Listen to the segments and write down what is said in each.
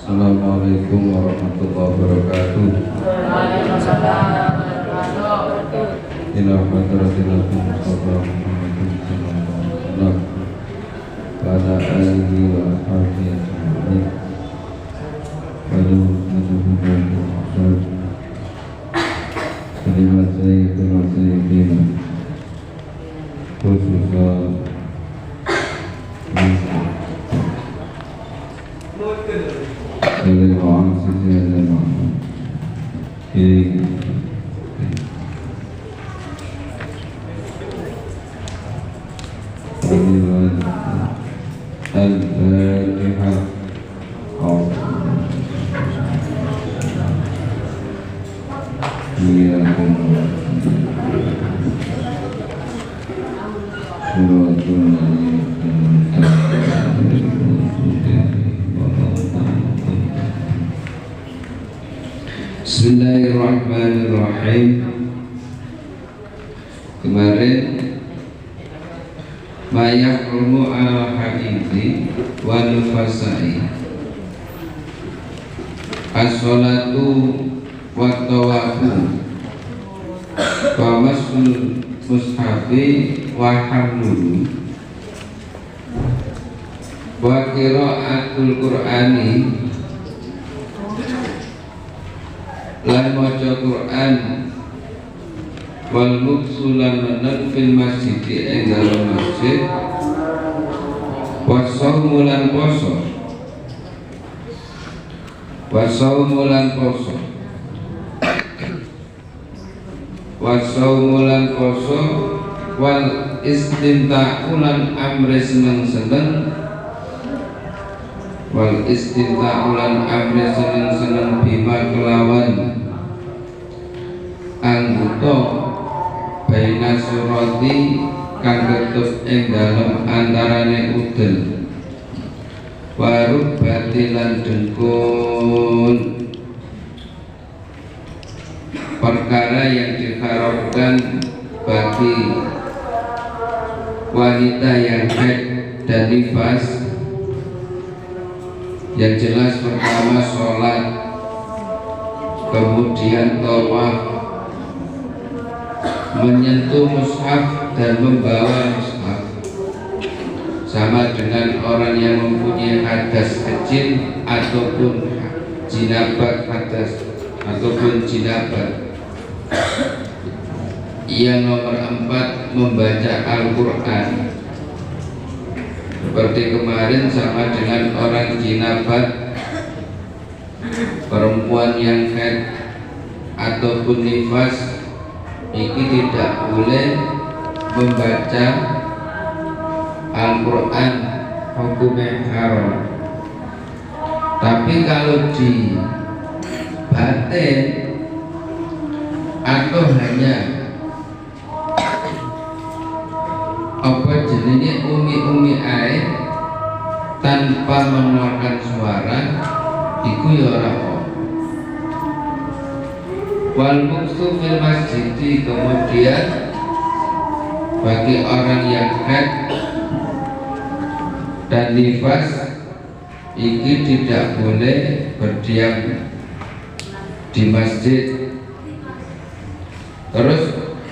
Assalamualaikum warahmatullahi wabarakatuh. Waalaikumsalam warahmatullahi wabarakatuh. Ila hadratil Mustafa Muhammadin sallallahu alaihi wasallam wa ala alihi wa ashabihi ajma'in. Terima kasih khususnya dari orang sisi dan orang kiri. Al-Fatihah. Bismillahirrahmanirrahim. Kemarin mayahrumu al-hadidi wa nufasai as-salatu wa tawafu wa masul mushafi wa hamluhu wa qira'atul qur'ani lan maca Quran wal muksulan menan fil masjid ing dalam masjid wasawmulan poso wasawmulan poso wal istimta'ulan amri seneng-seneng wal istimta'ulan amri seneng-seneng bima kelawan anggota baina surati kang ketut ing dalem antarane udel warub batilan dengkun perkara yang diharapkan bagi wanita yang haid dan nifas. Yang jelas pertama sholat, kemudian tawaf, menyentuh mushaf dan membawa mushaf, sama dengan orang yang mempunyai hadas kecil ataupun jinabat hadas ataupun jinabat. Yang nomor 4 membaca Al-Quran. Seperti kemarin sama dengan orang jinabat, perempuan yang haid ataupun nifas ini tidak boleh membaca Al-Quran, hukumnya haram. Tapi kalau di batin atau hanya apa jenisnya umi air tanpa mengeluarkan suara, iku ya ora apa. Wal muksu fil masjid, kemudian bagi orang yang haid dan nifas iki tidak boleh berdiam di masjid. Terus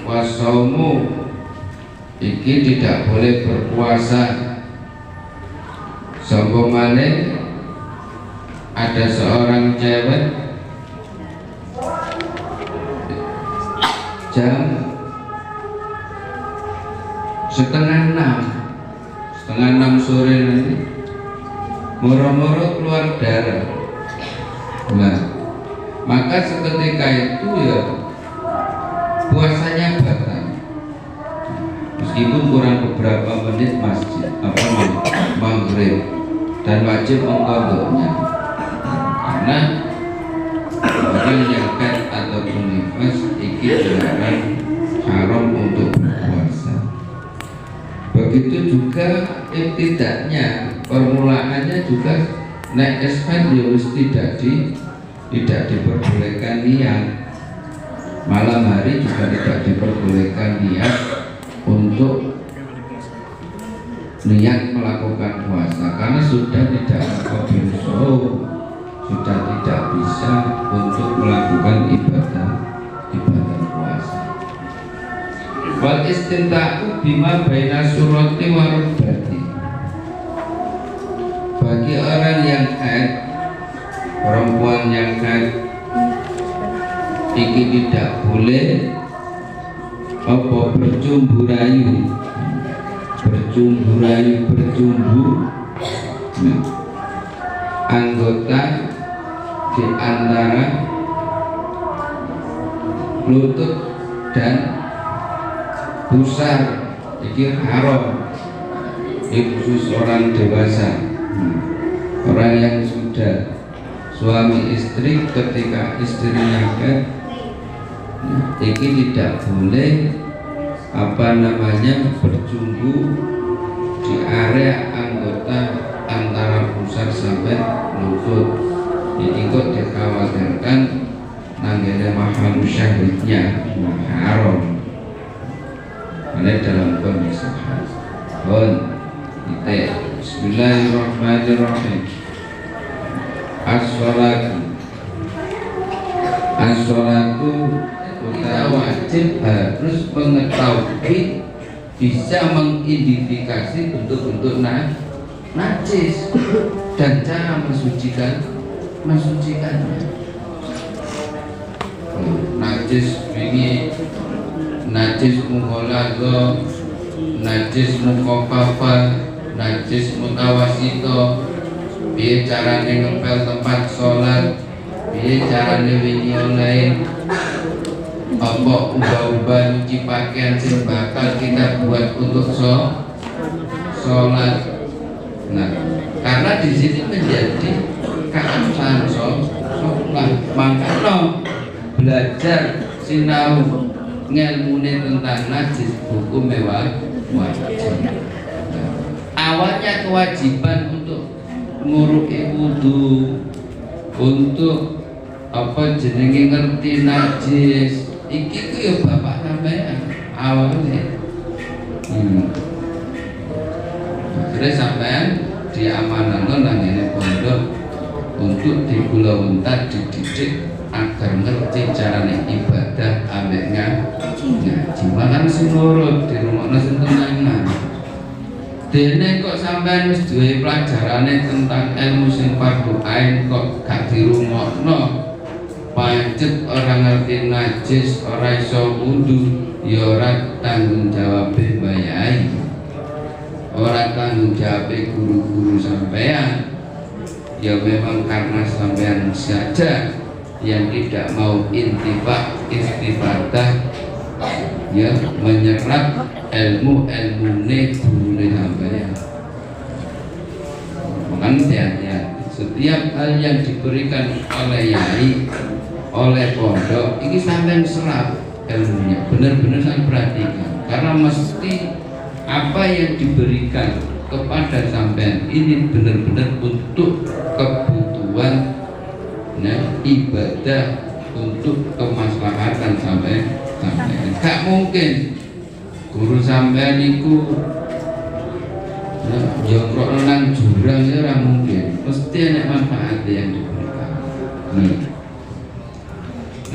wasaumu iki tidak boleh berpuasa. Sambungane ada seorang cewek jam setengah enam sore nanti moro-moro keluar darah. Nah, maka seketika itu ya puasanya batal. Meskipun kurang beberapa menit masjid maghrib dan wajib mengqadhanya, karena orang yang haid ataupun nifas iki dilarang haram untuk berpuasa. Begitu juga ibtidaknya, permulaannya juga nek espandius tidak diperbolehkan niat. Malam hari juga tidak diperbolehkan niat untuk niat melakukan puasa, karena sudah tidak mengqadhi sudah tidak bisa untuk melakukan ibadah puasa. Wal istimta'u bima baina surati wa rukbati. Bagi orang yang haid, perempuan yang haid, ini tidak boleh bercumbu rayu, anggota di antara lutut dan pusar. Ini haram. Ini khusus orang dewasa, orang yang sudah suami istri, ketika istrinya haid, ini tidak boleh bercumbu di area anggota antara pusar sampai lutut. Ini kok dikhawatirkan nanggene mahal syahidnya haram. Ini dalam kondisi haid. Bismillahirrahmanirrahim. As-sholatu kita wajib harus mengetahui, bisa mengidentifikasi bentuk-bentuk najis dan cara mensucikannya. Najis ini najis mughaladzah, najis mukhaffafah, najis mutawasito. Piye carane ngepel tempat sholat, piye carane wingi lain, apa ubah-ubah nyuci pakaian sing bakal kita buat untuk sholat. Nah, karena di sini menjadi keabsahan sholat, makanya belajar sinau ngelmune tentang najis hukum wajib. Awalnya kewajiban untuk nguruki wudu, untuk jenenge ngerti najis, iki ku ya bapak sampean awalnya. Terus sampean diamanahno nang ngene pondok untuk digula-untat, dididik agar ngerti carane ibadah ambek ngaji. Makan sing nurut dirungokno sing tenanan. Dene kok sampean wis duwe pelajarane tentang ilmu sing fardhu ain kok gak dirungokno, pancet orang ngerti najis, ora iso wudu, ya ora tanggung jawab mbayai, ora tanggung jawab guru-guru sampean. Ya memang karena sampean saja yang tidak mau istifadah, ya menyerap ilmu-ilmune gurune sampeyan. Makanya setiap hal yang diberikan oleh yai, oleh pondok, ini sampean serap ilmunya, benar-benar saya perhatikan, karena mesti apa yang diberikan kepada sampean ini benar-benar untuk kebutuhan ibadah, untuk kemaslahatan sampean. Gak mungkin guru sampean iku jongkrok nang jurang, ya ora mungkin, mesti ada manfaat yang diberikan.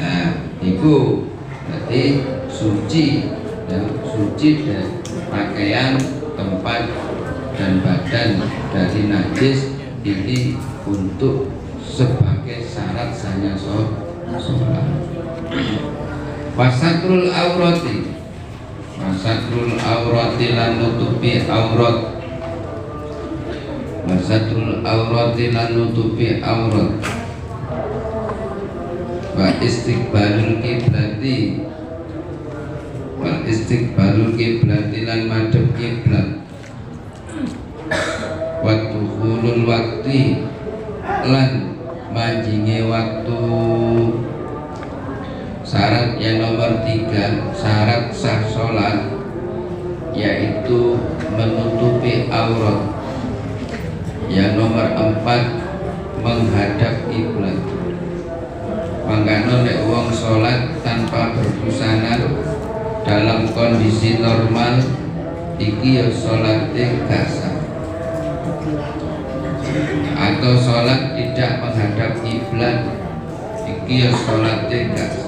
Nah, iku berarti suci, ya, suci dari pakaian, tempat dan badan dari najis ini untuk sebagai syarat sahnya sholat. Wasatrul aurati lan nutupi aurat. Wasatrul aurati lan nutupi aurat. Wa istiqbalul kiblati. Wa istiqbalul kiblati lan madhep kiblat. Wa dukhulul waqti lan manjinge waktu. Syarat yang nomor 3, syarat sah sholat, yaitu menutupi aurat. Yang nomor 4, menghadap kiblat. Mangkano nek wong sholat tanpa berbusana dalam kondisi normal, iki ya sholate gak sah. atau sholat tidak menghadap kiblat, iki ya sholat tidak.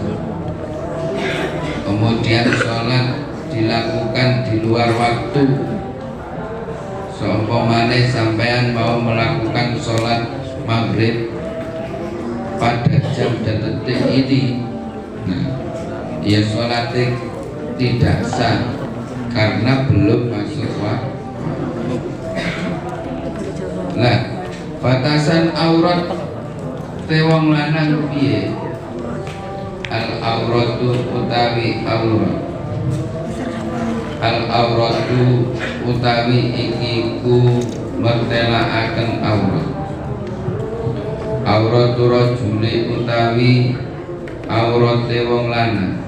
Kemudian sholat dilakukan di luar waktu. Seumpamane sampean mau melakukan sholat maghrib pada jam dan detik ini, nah, ya sholat tidak sah karena belum masuk waktu. Lah, batasan aurat tewang lanang piye? Al auratu utawi aurat. Al auratu utawi iki ku mertelaaken aurat. Auratu rajuli utawi aurate wong lanang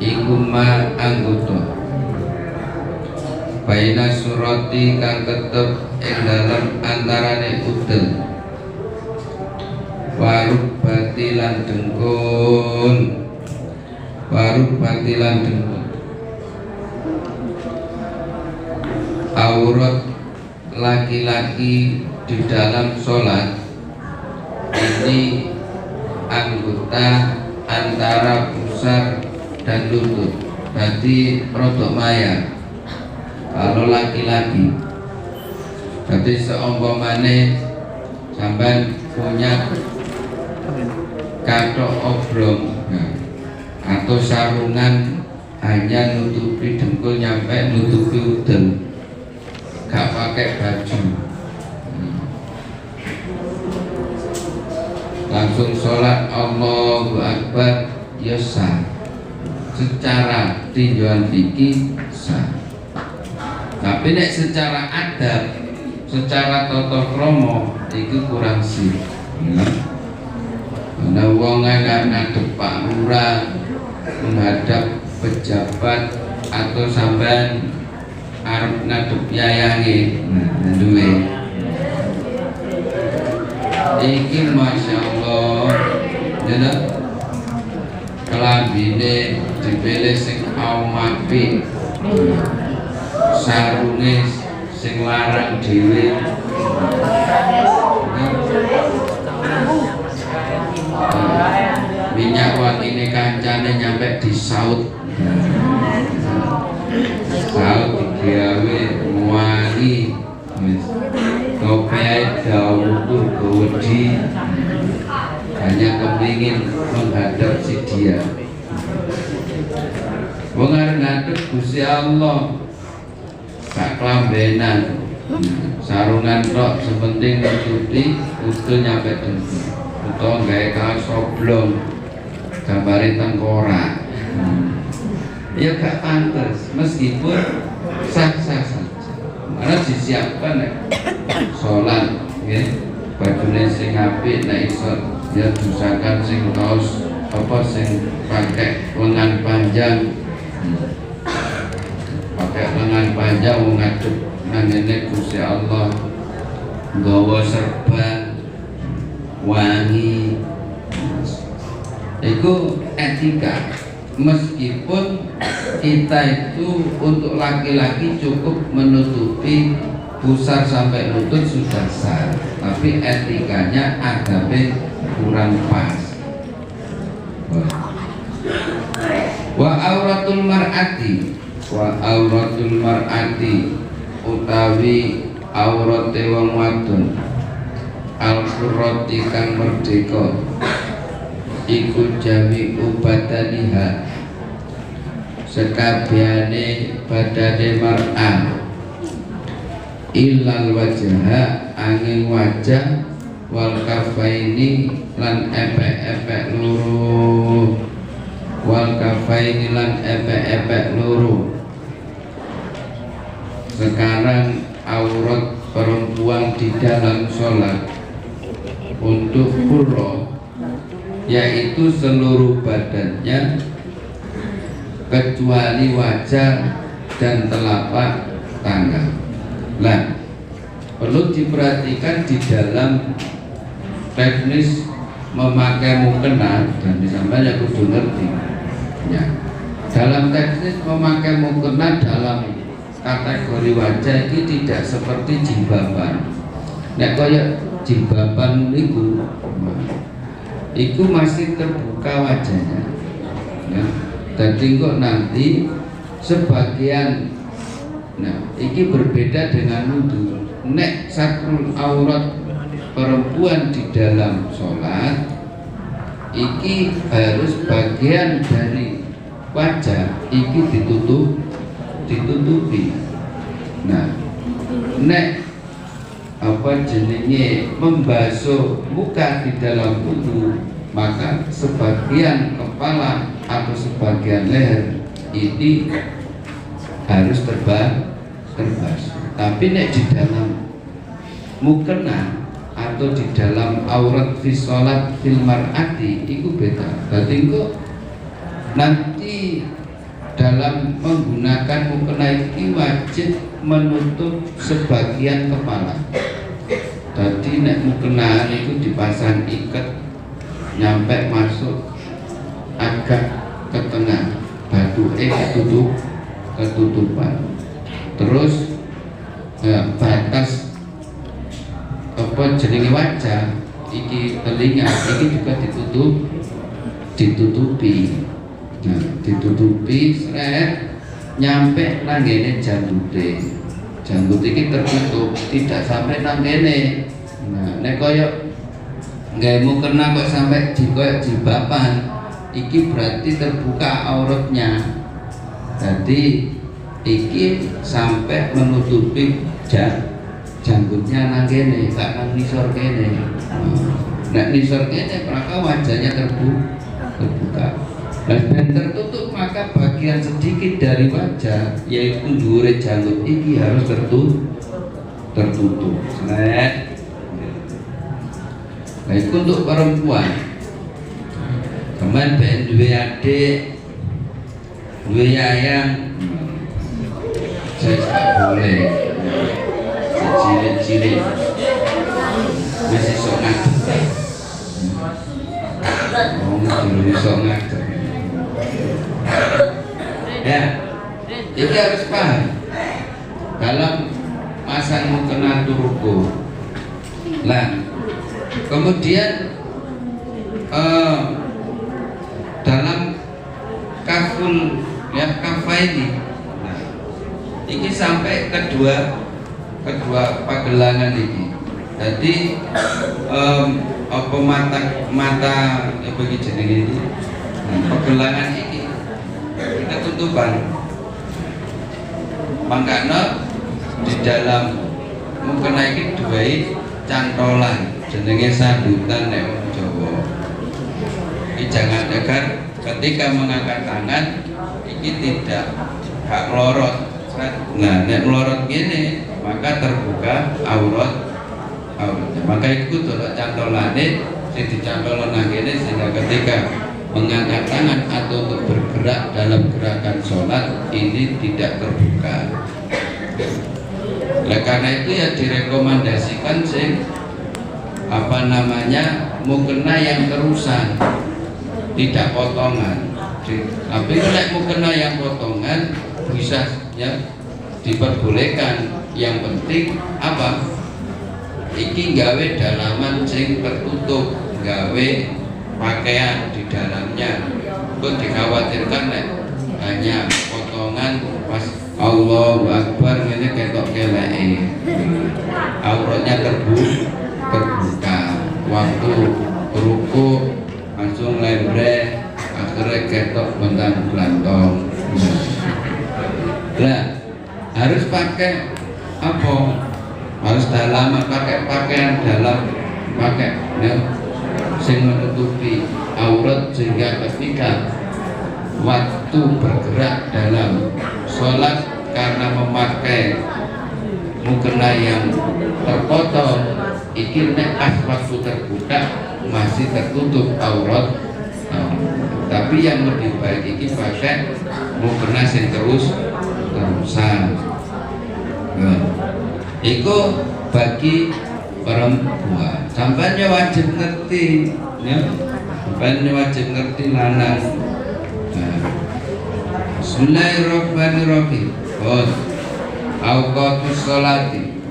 iku ma anggota baina surati kang tetep ing dalem antarane udel waruk batilan dengkun, waruk batilan dengkun. Aurat laki-laki di dalam sholat ini anggota antara pusar dan lutut, berarti rodok maya kalau laki-laki. Berarti seumpamane sampai punya katok oblong, nah, atau sarungan hanya nutupi dengkul nyampe nutupi udel, gak pakai baju, langsung sholat Allahu Akbar ya sah, secara tinjauan fikih sah. Tapi nek secara adab, secara tata krama itu kurang sih. Karena wong ngadep Pak Lurah, menghadap pejabat atau sampean arep ngadep yayange, nah duwe iki masyaallah jeneng kelambine dipilih sing awake, sarunge sing larang dhewe, minyak wangine kancane nyampe disaut, saut digawe wangi, kopiah dawuh gawedi, hanya kepingin menghadap si dia. Wong arep ngadep Gusti Allah sak klambenan, sarungan tok sepenting nutupi utuh nyampe dengkul, utawa gawe kaos oblong gambare tengkorak. Ya gak pantes, meskipun sah-sah saja. Karena disiapkan sholat, ya, bajune sing apik, nek iso ya dusakan sing kaos apa sing pakai lengan panjang, pakai lengan panjang ngadep nang ngene Gusti Allah, nggawa serban wangi, itu etika. Meskipun kita itu untuk laki-laki cukup menutupi pusar sampai lutut sudah sah, tapi etikanya agaknya kurang pas. Wa auratul mar'ati, wa auratul mar'ati utawi aurate wong wadon al-qurrati kang merdeka iku jami ubadaniha sekabehane badane mar'ah ilal wajha angin wajah wal kafaini lan epek-epek loro, wal kafaini lan epek-epek loro. Sekarang aurat perempuan di dalam sholat untuk qurra yaitu seluruh badannya kecuali wajah dan telapak tangan. Nah, perlu diperhatikan di dalam teknis memakai mukena, dan misalnya kudu ngerti ya, dalam teknis memakai mukena dalam kategori wajah ini tidak seperti jilbaban. Nek kaya jilbaban niku iku masih terbuka wajahnya ya. Jadi kok nanti sebagian iki berbeda dengan wudhu. Nek satrul aurat perempuan di dalam sholat iki harus bagian dari wajah iki ditutupi. Nah, nek apa jenenge membasuh muka di dalam wudhu, maka sebagian kepala atau sebagian leher ini harus terbasuh. Tapi nek di dalam mukena atau di dalam aurat fi sholat fil mar'ati itu beda. Berarti kok nanti dalam menggunakan mukena ini wajib menutup sebagian kepala. Jadi nek mukena itu dipasang ikat nyampe masuk agak ke tengah, batu ketutupan. Terus batas apa jenenge wajah iki telinga iki juga ditutupi. Nah, ditutupi seret nyampe nang ngene janggute. Janggut iki tertutup tidak sampai nang kene. Nah, nek koyo gawe mukena kok sampai koyo jilbaban iki berarti terbuka auratnya. Jadi iki sampai menutupi janggutnya nang kene, gak nang nisor kene. Nek nisor kene maka wajahnya terbuka. Dan tertutup maka bagian sedikit dari wajah yaitu dhuwure janggut iki harus tertutup. Nah, itu untuk perempuan. Kemudian ben duwe adik, duwe ayang, saya tak boleh. Cilik-cilik masih sok ngajar. Dulu sok ngajar. Ya, ini harus paham. Dalam masang mukena turko. Nah, kemudian dalam kaful ya kafaini. Nah, ini sampai kedua pagelangan ini. Jadi apa mata apa jenenge ini? Pagelangan ini ketutupan. Mangkana di dalam mukena iki duwe cantolan jenenge sandutan nek Jawa. Iki jangan agar ketika mengangkat tangan iki tidak hak melorot. Nah, nek melorot gini maka terbuka auratnya. Maka itu dolok cantolane sing dicantol nang kene sehingga ketika mengangkat tangan atau untuk bergerak dalam gerakan sholat ini tidak terbuka. Oleh karena itu ya direkomendasikan sing apa namanya mukena yang terusan, tidak potongan. Tapi kalau mukena yang potongan bisa ya diperbolehkan. Yang penting apa? Iki gawe dalaman sing tertutup, gawe pakaian di dalamnya. Kok dikhawatirkan nek hanya potongan pas Allahu Akbar ngene ketok keleke. Auratnya terbuka. Waktu ruku langsung lembre akhirnya ketok bentang blantong. Lah harus pakai apa? Harus dalam pakai pakaian dalam pakai ya, sing menutupi aurat sehingga ketika waktu bergerak dalam sholat karena memakai mukena yang terpotong iki nek pas waktu terbuka masih tertutup aurat. Tapi yang lebih baik iki pakai mukena sing terusan. Iku bagi perempuan. Sampainya wajib ngerti, ya. Sampainya wajib ngerti lanang. Bismillahirrahmanirrahim. Auqatus sholati.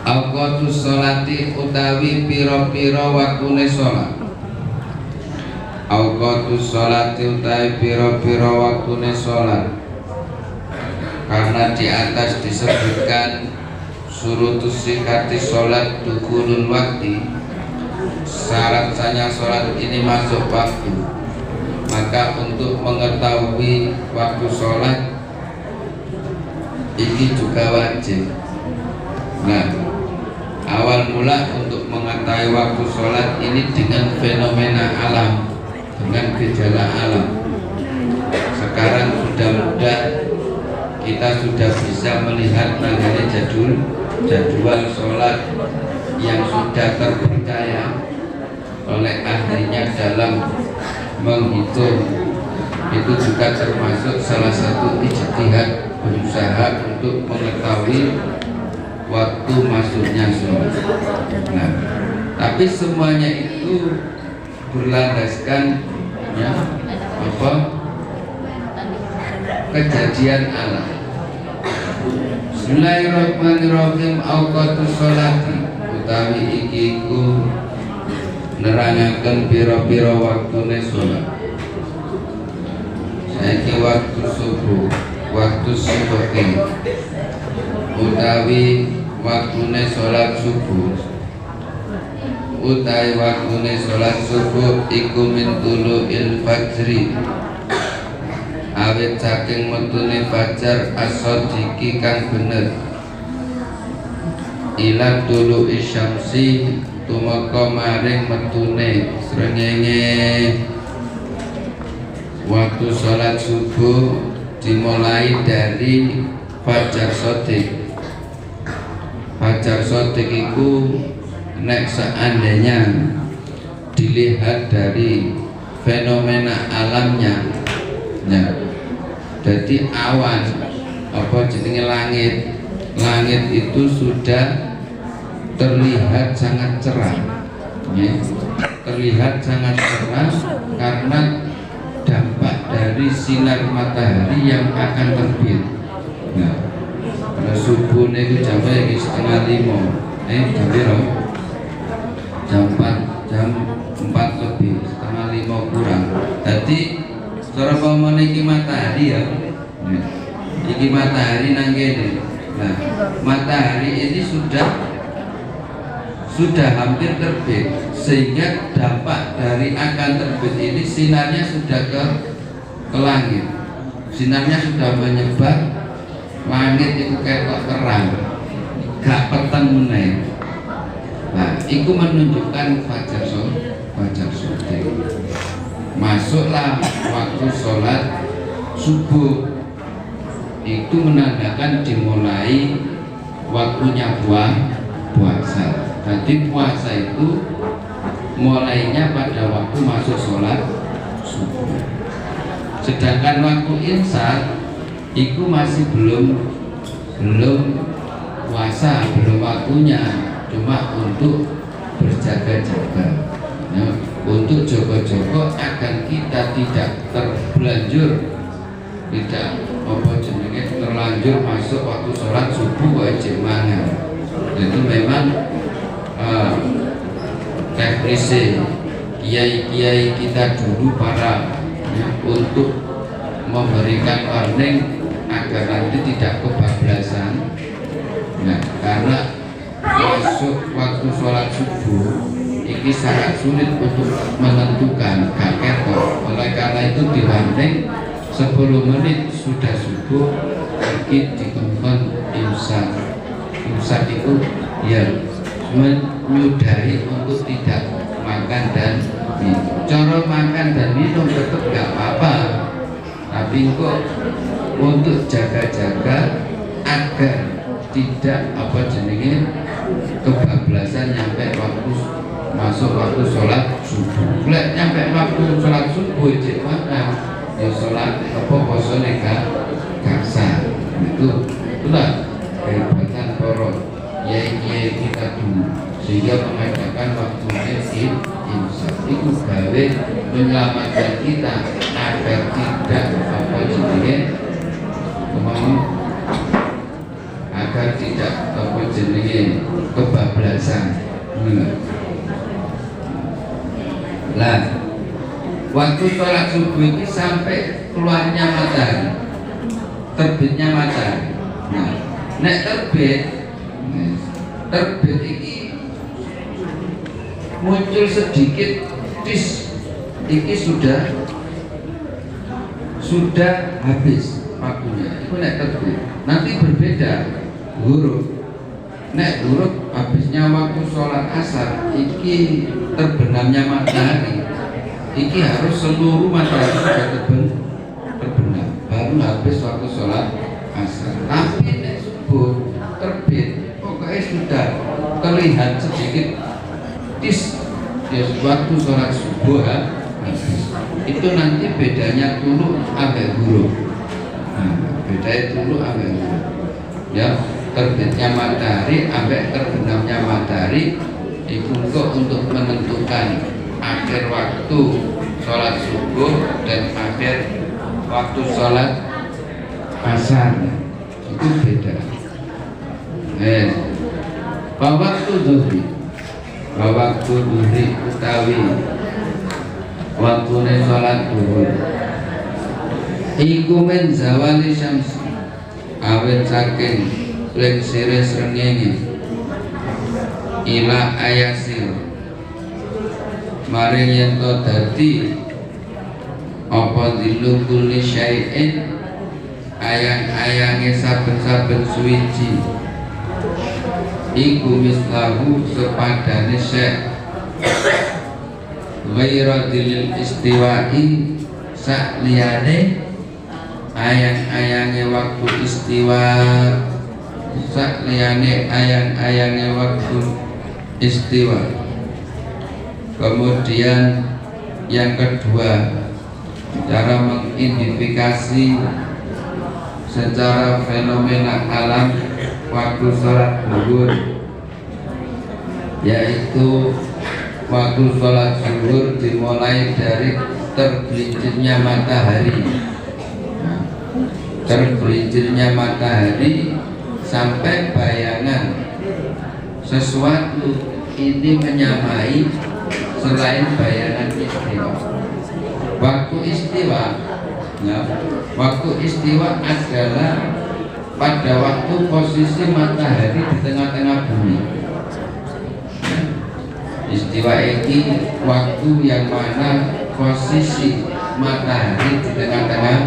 Awqatus sholati utawi pira-pira waktune salat. Awqatus sholati utawi pira-pira waktune salat. Karena di atas disebutkan surutus sikati sholat dukulul wakti, syarat-syaratnya sholat ini masuk waktu. Maka untuk mengetahui waktu sholat ini juga wajib. Nah, awal mula untuk mengetahui waktu sholat ini dengan fenomena alam, dengan gejala alam. Sekarang sudah mudah, kita sudah bisa melihat mengenai jadwal sholat yang sudah terpercaya oleh ahlinya dalam menghitung. Itu juga termasuk salah satu ijtihad berusaha untuk mengetahui waktu masuknya sholat. Nah, tapi semuanya itu berlandaskan ya apa kejadian alam. Bismillahirrahmanirrahim. Awqatus sholati utawi iki ku nerangaken pira-pira waktune sholat. Saiki waktu subuh, waktu subuh utawi waktune sholat subuh. Utawi waktune sholat subuh iku min tulu'il fajri, awit saking metune fajar as-shadiqi kang bener, ila tulu isyamsi tumeka maring metune srengenge. Waktu sholat subuh dimulai dari fajar shadiq. Fajar shadiq iku nek seandainya dilihat dari fenomena alamnya ya, jadi awan apa jenenge langit itu sudah terlihat sangat cerah ya. Terlihat sangat cerah karena dampak dari sinar matahari yang akan terbit. Nah, pada subuh niku jam 4:30 jam piro? Jam 4 lebih, 4:30 kurang. Jadi cara pamane iki matahari ya. Iki matahari nang kene. Nah, matahari ini sudah hampir terbit, sehingga dampak dari akan terbit ini sinarnya sudah ke langit. Sinarnya sudah menyebar, langit itu ketok terang, gak peteng meneh. Nah, itu menunjukkan fajar shadiq. Masuklah waktu sholat subuh, itu menandakan dimulai waktunya puasa. Jadi puasa itu mulainya pada waktu masuk sholat subuh. Sedangkan waktu imsak itu masih belum puasa, belum waktunya, cuma untuk berjaga-jaga ya, untuk jogo-jogo agar kita tidak terlanjur, tidak terlanjur masuk waktu sholat subuh wajib mangan. Itu memang teknisnya kiai-kiai kita dulu para ya, untuk memberikan warning agar nanti tidak kebablasan. Nah, karena masuk waktu sholat subuh ini sangat sulit untuk menentukan gak ketok. Oleh karena itu diwarning 10 menit sudah subuh ini dikongkon imsak. Imsak itu ya menyudahi untuk tidak makan dan minum. Cara makan dan minum tetap gak apa-apa, tapi kok untuk jaga-jaga agar tidak kebablasan nyampe waktu masuk waktu sholat subuh. Lek nyampe waktu sholat subuh cek makan ya sholat poso gak sah. Itulah kehebatan para kiai kita dulu, sehingga mengadakan waktu imsak itu gawe menyelamatkan kita agar tidak agar tidak apa jenenge kebablasan. Lah, waktu sholat subuh ini sampai keluarnya matahari, terbitnya matahari. Nah, nek terbit ini muncul sedikit tis, ini sudah habis waktunya. Itu nek terbit. Nanti berbeda huruf. Nek huruf habisnya waktu sholat asar, iki terbenamnya matahari. Iki harus seluruh matahari sudah terbenam, baru habis waktu sholat asar. Tapi nek subuh terbit, pokoknya sudah terlihat sedikit tis, ya waktu sholat subuh habis. Itu nanti bedanya tulu ambek huruf. Nah, bedanya tulu ambek huruf. Ya, terbitnya matahari ambek terbenamnya matahari itu untuk menentukan akhir waktu sholat subuh dan akhir waktu sholat asar. Itu beda. Waktu zuhri utawi waktune sholat zuhur iku men zawali syams awet saking lengsire srengenge ila ayasir maring yen to dadi apa dilu kulli syai'in ayang-ayange saben-saben suwiji iku mislahu sepadane syai' ghairadil istiwa'i sak liyane ayang-ayange waktu istiwa, sak liyane ayang-ayange waktu istiwa. Kemudian yang kedua, cara mengidentifikasi secara fenomena alam waktu sholat zuhur, yaitu waktu sholat zuhur dimulai dari tergelincirnya matahari. Tergelincirnya matahari sampai bayangan sesuatu ini menyamai selain bayangan istiwa. Waktu istiwa, ya, waktu istiwa adalah pada waktu posisi matahari di tengah-tengah bumi. Istiwa ini waktu yang mana posisi matahari di tengah-tengah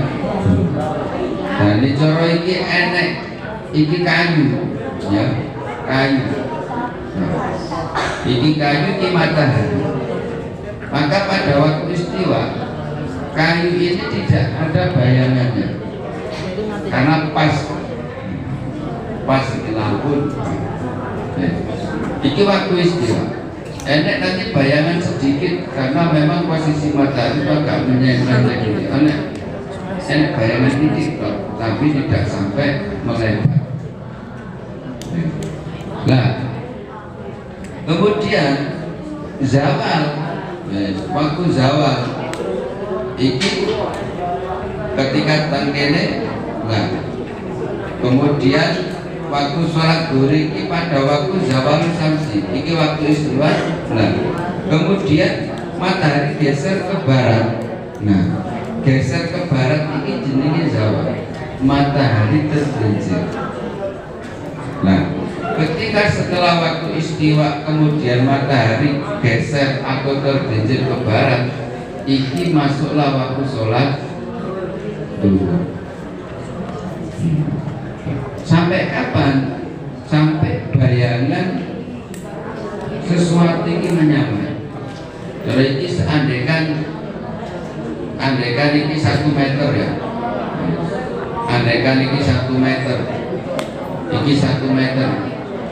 bumi. Dan ini coro ini enek, ini kayu, ya, kayu. Ini kayu, ini matahari. Maka pada waktu istiwa, kayu ini tidak ada bayangannya, karena pas di lampu. Ini waktu istiwa. Enek nanti bayangan sedikit karena memang posisi matahari agak menyengkang gitu. Enek bayangan sedikit, tapi tidak sampai melebar. Nah, kemudian zawal, waktu zawal ini ketika tangkene, nah, kemudian waktu sholat zuhur ini pada waktu zawal samsi, ini waktu istiwa. Nah, kemudian matahari geser ke barat. Nah, geser ke barat ini jenenge zawal, matahari tergelincir. Nah, ketika setelah waktu istiwa kemudian matahari geser atau tergelincir ke barat, ini masuklah waktu sholat zuhur. Sampai kapan? Sampai bayangan sesuatu ini menyamai. Jadi ini andaikan ini 1 meter ya, andaikan ini 1 meter, ini 1 meter.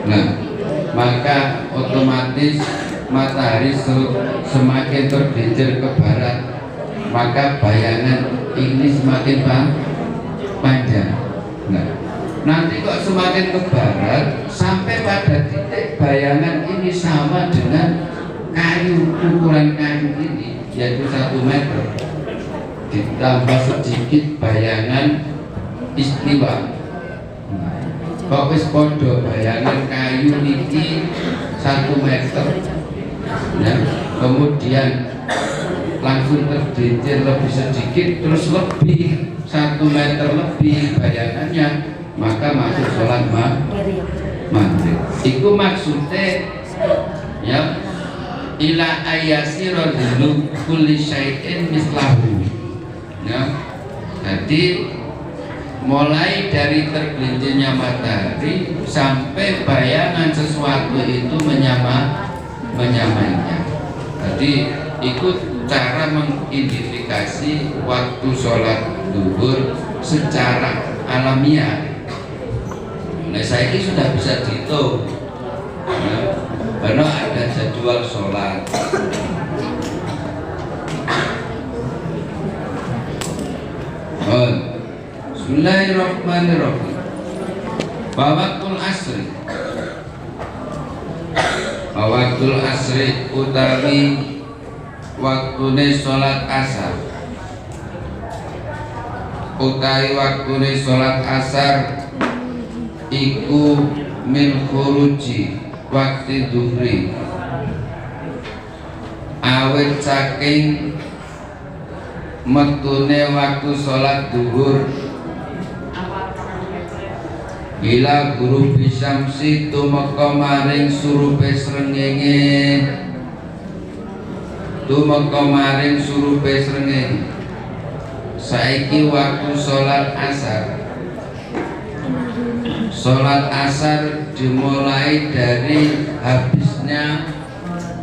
Nah, maka otomatis matahari semakin tergelincir ke barat, maka bayangan ini semakin panjang. Nah, nanti kok semakin ke barat sampai pada titik bayangan ini sama dengan kayu, ukuran kayu ini yaitu 1 meter, ditambah sedikit bayangan istiwa. kok wis podo bayangan kayu niki 1 meter ya, kemudian langsung tergelincir lebih sedikit terus lebih 1 meter lebih bayangannya, maka masuk sholat maghrib. Iku maksudnya ya ila ayasira dulu kulli syai'in mislahu ya. Jadi mulai dari tergelincirnya matahari sampai bayangan sesuatu itu menyamainya. Jadi ikut cara mengidentifikasi waktu sholat zuhur secara alamiah. Nah saya ini sudah bisa dihitung ya, karena ada jadwal sholat. Bismillahirrahmanirrahim. Waktul asri, waktul asri utawi waktune sholat asar, utawi waktune sholat asar iku min khuruji waktu zuhri, awet saking metune waktu sholat zuhur, ila guru bisamsi tumeka maring surupe srengenge, tumeka maring surupe srengenge. Saiki waktu sholat asar, sholat asar dimulai dari habisnya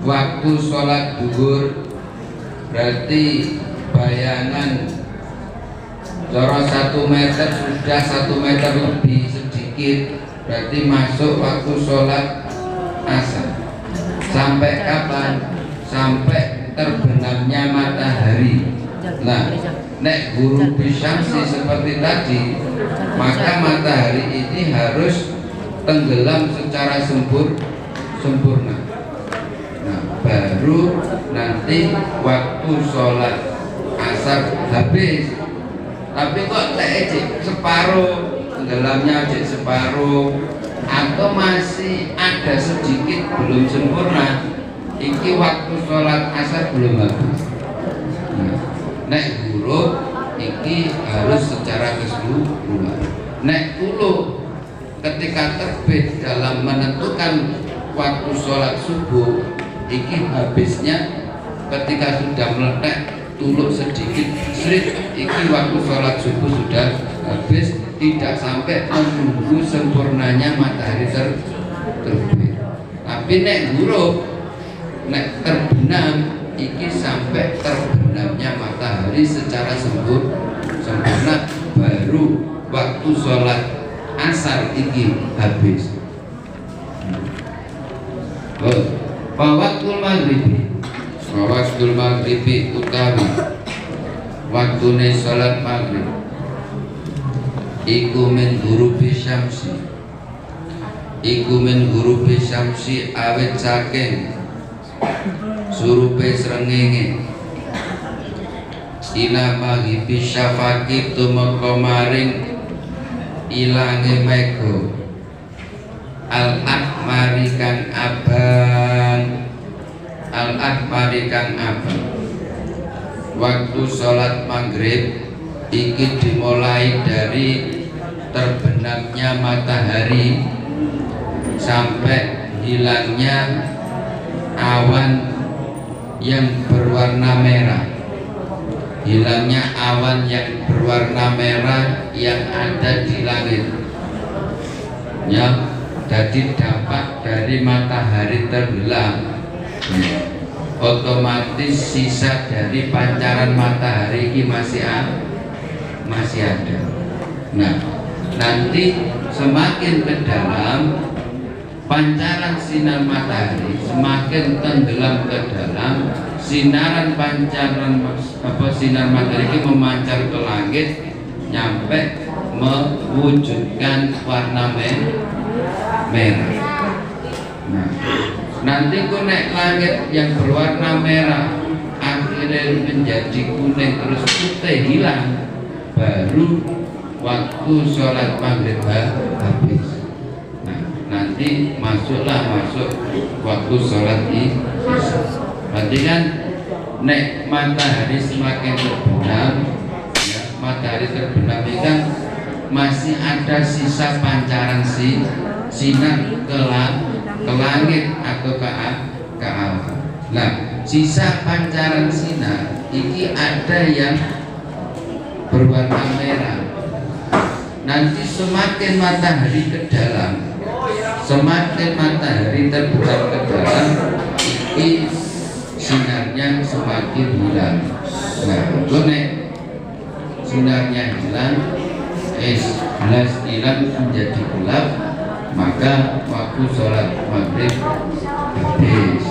waktu sholat zuhur, berarti bayangan cara 1 meter sudah 1 meter lebih sedikit, berarti masuk waktu sholat asar. Sampai kapan? Sampai terbenamnya matahari. Nah, nek guru bisamsi seperti tadi, maka matahari ini harus tenggelam secara sempurna. Nah, baru nanti waktu sholat asar habis. Tapi kok nek separuh, tenggelamnya aja separuh, atau masih ada sedikit belum sempurna, iki waktu sholat asar belum habis. Nah, nek huruf iki harus secara keseluruhan. Nek ulu ketika terbit dalam menentukan waktu sholat subuh, iki habisnya ketika sudah meletak tuluk sedikit srit, iki waktu sholat subuh sudah habis, tidak sampai menunggu sempurnanya matahari terbit. Tapi nek huruf, nek terbenam, iki sampai terbenamnya matahari secara sempurna, baru waktu sholat asar iki habis. Waktul maghribi utawi waktune sholat maghrib iku min ghurubi syamsi, iku min ghurubi syamsi awet saking surupe srengenge, ila maghribi syafaqi tumeka maring ilange mega, al-ahmari kang abang, al-ahmari kang abang. Waktu sholat maghrib iki dimulai dari terbenamnya matahari sampai hilangnya awan yang berwarna merah, hilangnya awan yang berwarna merah yang ada di langit ya. Jadi dampak dari matahari tenggelam, otomatis sisa dari pancaran matahari ini masih ada. Nah, nanti semakin ke dalam pancaran sinar matahari, semakin tenggelam ke dalam, sinar matahari ini memancar ke langit nyampe mewujudkan warna merah. Nah, nanti ku naik langit yang berwarna merah akhirnya menjadi kuning terus putih hilang, baru waktu sholat maghrib habis. nanti masuk waktu sholat isya. Berarti kan nek matahari semakin terbenam, ya, matahari terbenam itu kan masih ada sisa pancaran sinar ke langit atau ke awan. Nah, sisa pancaran sinar ini ada yang berwarna merah. Nanti semakin matahari ke dalam, semakin matahari terbenam ke dalam, ini sinarnya semakin hilang. Nah, itu nek sinarnya hilang, jelas hilang menjadi gelap, maka waktu sholat maghrib habis.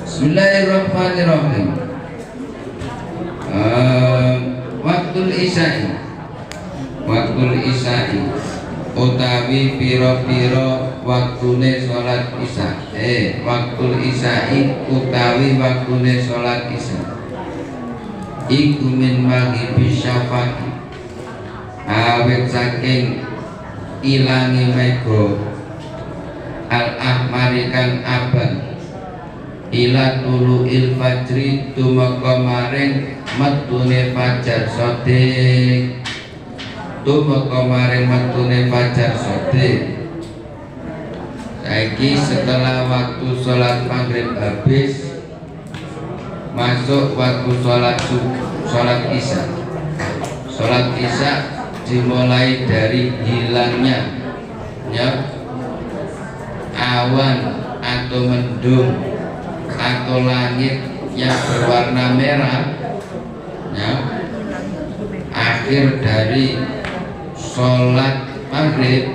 Bismillahirrahmanirrahim. Waktul isya'i utawi piro-piro waktune sholat isya. Waktul isya'i utawi waktune sholat isya iku min maghibi syafaqi, awet saking ilangi mego al-ahmari kang abang, ila tulu il fajri tumeka maring metune fajar sodik, tumeka maring metune fajar sodik. Saiki setelah waktu sholat maghrib habis, masuk waktu sholat isya. Sholat isya dimulai dari hilangnya, ya, awan atau mendung atau langit yang berwarna merah, ya, akhir dari sholat maghrib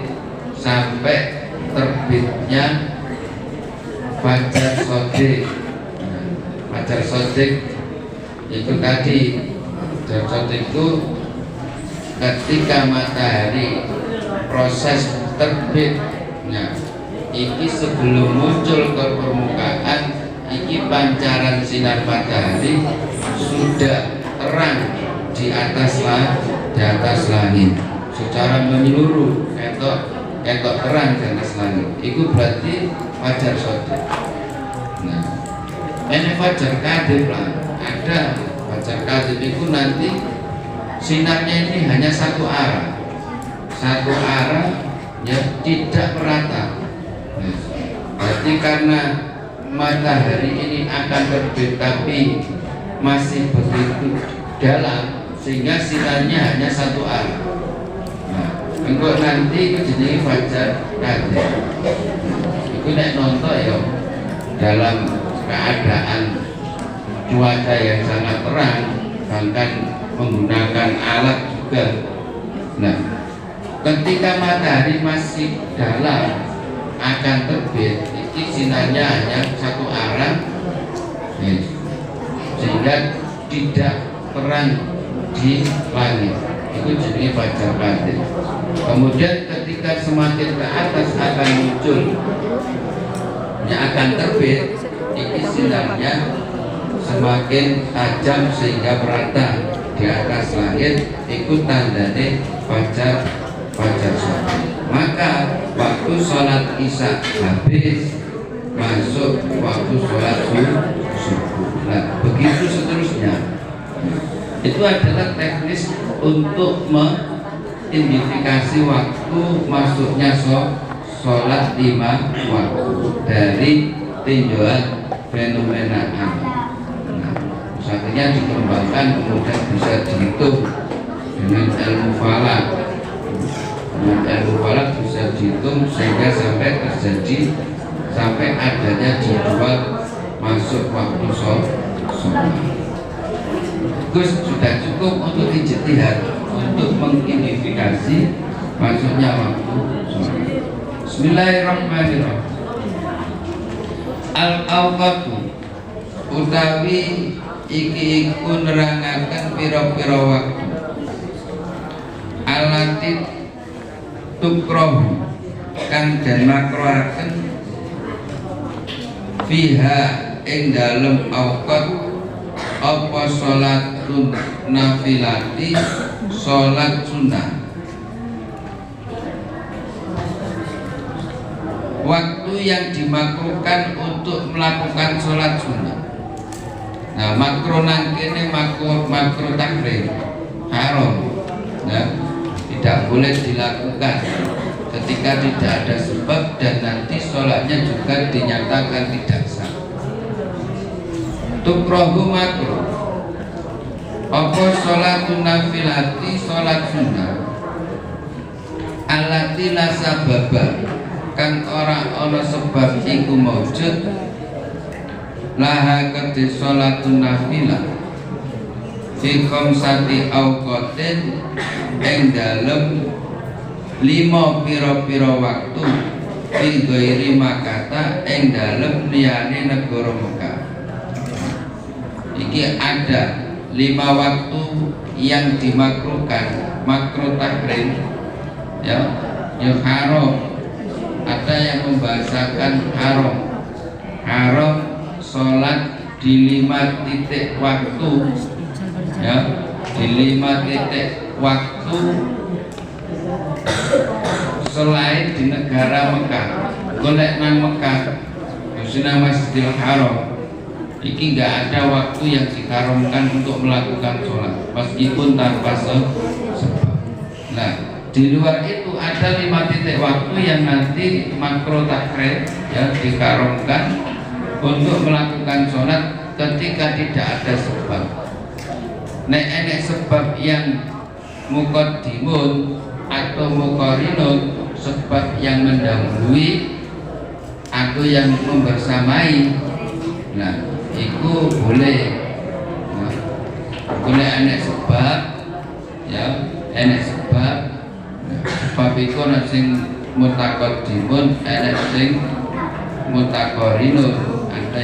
sampai terbitnya fajar sodik. Fajar sodik itu tadi, fajar sodik itu ketika matahari proses terbitnya, ini sebelum muncul ke permukaan, ini pancaran sinar matahari sudah terang di atas langit secara menyeluruh, ketok terang di atas langit. Itu berarti fajar sodik. Nah, ini fajar kadhib lah. Ada fajar kadhib itu nanti sinarnya ini hanya satu arah, ya, tidak merata. Nah, berarti karena matahari ini akan terbit tapi masih begitu dalam, sehingga sinarnya hanya satu arah. Nah, engkau nanti itu jenis fajar kadhib. Itu nek nonton ya dalam keadaan cuaca yang sangat terang, bahkan menggunakan alat juga. Nah, ketika matahari masih dalam akan terbit, ini sinarnya hanya satu arah, ya, sehingga tidak terang di langit. Itu jenis fajar kadhib. Kemudian ketika semakin ke atas akan muncul, yang akan terbit, ini sinarnya semakin tajam sehingga merata di atas langit. Itu tandanya fajar sodik. Maka waktu sholat isya habis, masuk waktu sholat subuh. Nah, begitu seterusnya. Itu adalah teknis untuk mengidentifikasi waktu masuknya sholat 5 waktu dari tinjauan fenomena alam. Nah, satunya dikembangkan kemudian bisa dihitung dengan ilmu falak. Dengan ilmu falak bisa dihitung sehingga sampai adanya jadwal masuk waktu sholat. Gus sudah cukup untuk ijtihad, untuk mengidentifikasi masuknya waktu sholat. Bismillahirrahmanirrahim. Al-awqatu utawi iki iku nerangaken pira-pira waktu alati tukrohu kang den makruhaken fiha ing dalem awqat apa sholatun nafilati, sholat sunnah. waktu yang dimakruhkan untuk melakukan sholat sunnah. Nah, makruh nang kene makruh takrim haram, nah, tidak boleh dilakukan ketika tidak ada sebab dan nanti sholatnya juga dinyatakan tidak sah. Tukrahu makruh apa sholatun nafilati sholat sunnah alati la sababa kan ora ana sebab iku maujud laha kedhe sholatun nafilah fi khamsati awqatin ing dalem 5 pira-pira waktu fi ghairi makata ing dalem liyane negara Mekah. Iki ada 5 waktu yang dimakruhkan, makruh takrim ya, yang haram. Ada yang membahasakan haram sholat di 5 titik waktu ya, di 5 titik waktu selain di negara Mekah. Golek nang Mekah khususnya Masjidil Haram iki nggak ada waktu yang diharamkan untuk melakukan sholat meskipun tanpa sebab. Nah, di luar itu ada 5 titik waktu yang nanti makruh takrim ya, diharamkan untuk melakukan sholat ketika tidak ada sebab. Nek enek sebab yang muqaddimun atau muqarinun, sebab yang mendahului atau yang membersamai, nah itu boleh. Nah, boleh enek sebab ya, enek sebab. Nah, sebab itu ana sing mutaqaddimun, enek sing mutaqarinun. Ada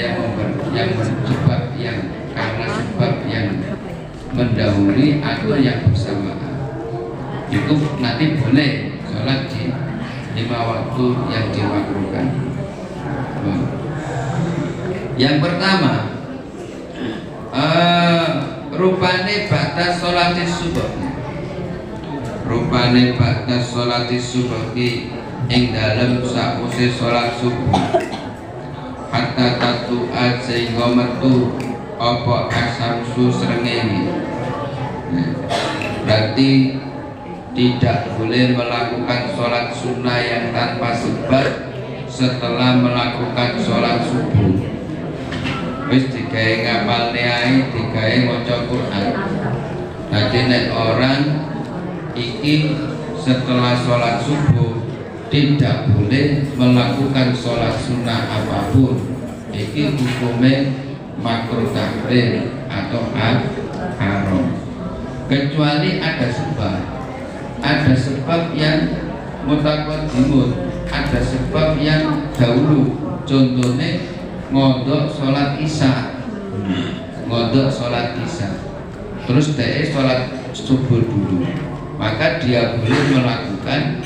yang sebab yang karena sebab yang mendahului atau yang bersamaan. Itu nanti boleh sholat di 5 waktu yang dimakruhkan. Yang pertama, rupane ba'da sholatis subuh. Rupane ba'da sholatis subuh ing dalem sakwise sholat subuh. Hatta tatu'at sehingga metu apa asamsu srengenge. Berarti tidak boleh melakukan sholat sunnah yang tanpa sebab setelah melakukan sholat subuh. Wis digawe ngapalne ae, digawe maca Quran. Jadi nek orang iki setelah sholat subuh tidak boleh melakukan sholat sunnah apapun. Iki hukumnya makruh takrim atau haram. Kecuali ada sebab. Ada sebab yang mutaqaddimun, ada sebab yang dahulu. Contohnya ngodok sholat isya, ngodok sholat isya. Terus dia sholat subuh dulu, maka dia boleh melakukan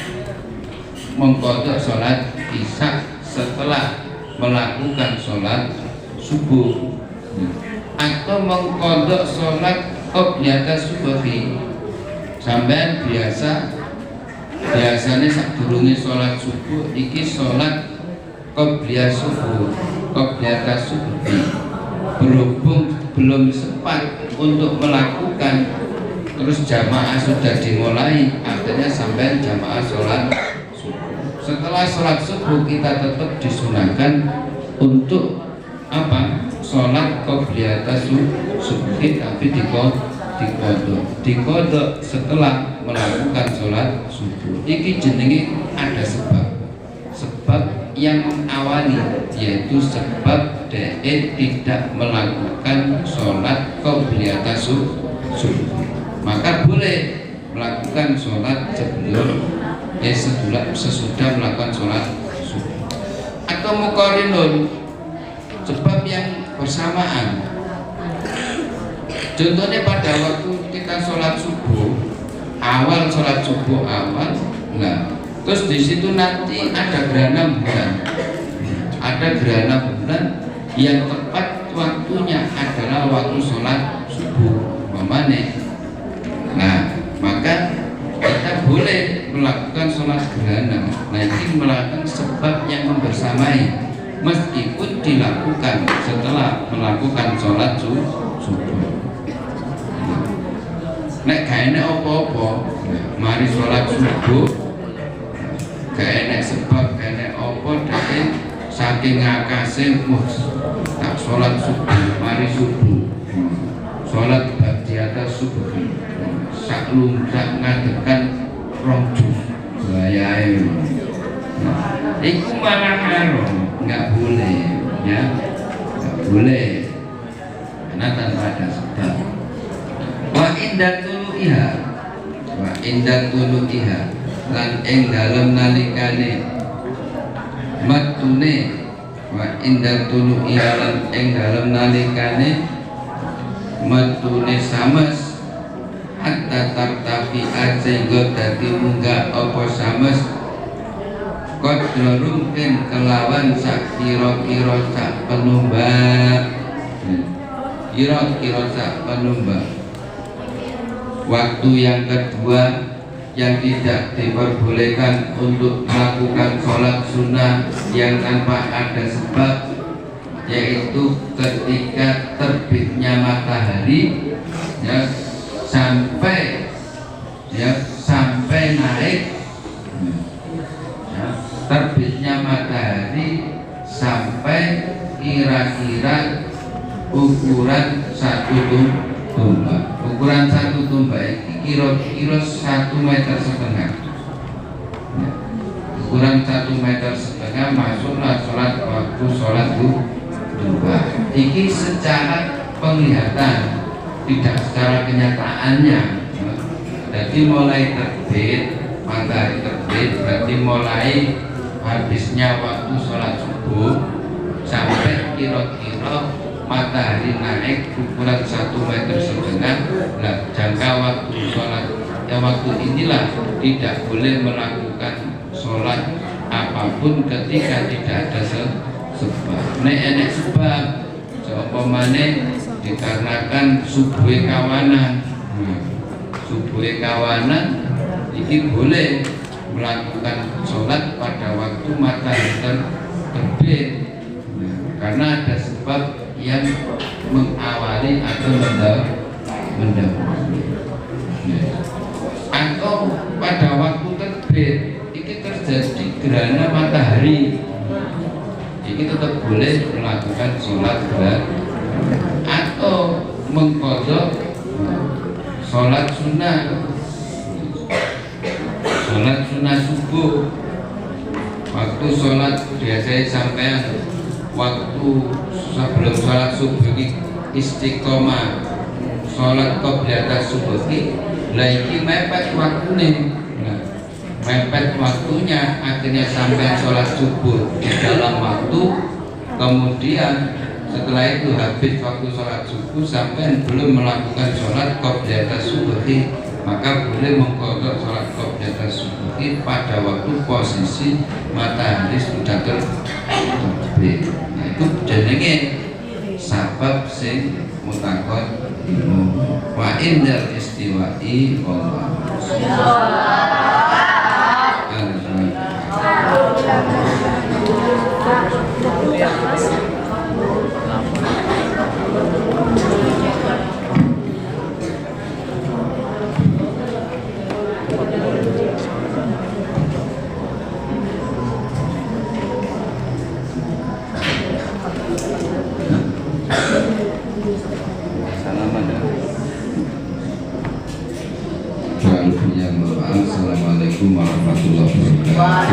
mengkodok sholat isya setelah melakukan sholat subuh, atau mengkodok sholat qobliyata subuhi. Sampai biasanya sadurunge sholat subuh iki sholat qobliyah subuh, qobliyata subuhi. Berhubung belum sempat untuk melakukan, terus jamaah sudah dimulai, akhirnya sampai jamaah sholat subuh. Setelah sholat subuh kita tetap disunahkan untuk apa? Sholat qobliyata subuhi, tapi dikodok setelah melakukan sholat subuh. Iki jenenge ada sebab yang mengawali, yaitu sebab dia tidak melakukan sholat qobliyata subuh, maka boleh melakukan sholat sebelum sesudah melakukan sholat subuh. Atau muqarinun, sebab yang bersamaan. Contohnya pada waktu kita sholat subuh awal, nah, terus di situ nanti ada gerhana bulan, yang tepat waktunya adalah waktu sholat subuh, nah maka kita boleh melakukan sholat gerhana. Nah ini melakukan sebab yang membersamai, meskipun dilakukan setelah melakukan sholat subuh. Nek gak enak apa-apa, mari sholat subuh, gak enak sebab, gak enak apa, dan saking ngakase tak sholat subuh, mari subuh, sholat di atas subuh, saklum sak ngadekan rongju bayai. Iku malah karo nggak boleh, ya nggak boleh karena tanpa ada sebab. Wa indah tuluiha lan ing dalem nalikane matune, wa indah tuluiha lan ing dalem nalikane matune sames hatta tartafi sehingga dadi munggah apa sames kodrorungken kelawan sak kira-kira sak penumbak, kira-kira sak penumbak. Waktu yang kedua yang tidak diperbolehkan untuk melakukan sholat sunnah yang tanpa ada sebab, yaitu ketika terbitnya matahari, ya, sampai naik, ya, terbitnya matahari sampai kira-kira ukuran satu tumbak. Ukuran satu tumbak ini kira-kira 1,5 meter. Ya. Ukuran 1,5 meter masuklah sholat waktu sholat duha. Ini secara penglihatan, tidak secara kenyataannya. Jadi mulai terbit, matahari terbit, berarti mulai habisnya waktu sholat subuh sampai kira-kira matahari naik ukuran 1,5 meter. Nah, jangka waktu sholat waktu inilah tidak boleh melakukan sholat apapun ketika tidak ada sebab. Nek sebab seumpamane dikarenakan subuh kawanan, ini boleh melakukan sholat pada waktu matahari terbit, karena ada sebab yang mengawali atau mendahului. Atau pada waktu terbit ini terjadi gerhana matahari, ini tetap boleh melakukan sholat gerhana atau mengqadha sholat sunnah subuh. Waktu sholat biasanya sampai waktu sebelum sholat subuh ini istiqomah sholat qobliyah subuh ini lagi mepet waktunya. Nah, mepet waktunya akhirnya sampai sholat subuh di dalam waktu, kemudian setelah itu habis waktu sholat subuh sampai belum melakukan sholat qobliyah subuh, maka boleh mengqadha sholat qobliyah subuh pada waktu posisi matahari sudah terbit. Nah, itu jenenge sabab sing mutakon wa indal istiwa'i Assalamualaikum warahmatullahi wabarakatuh.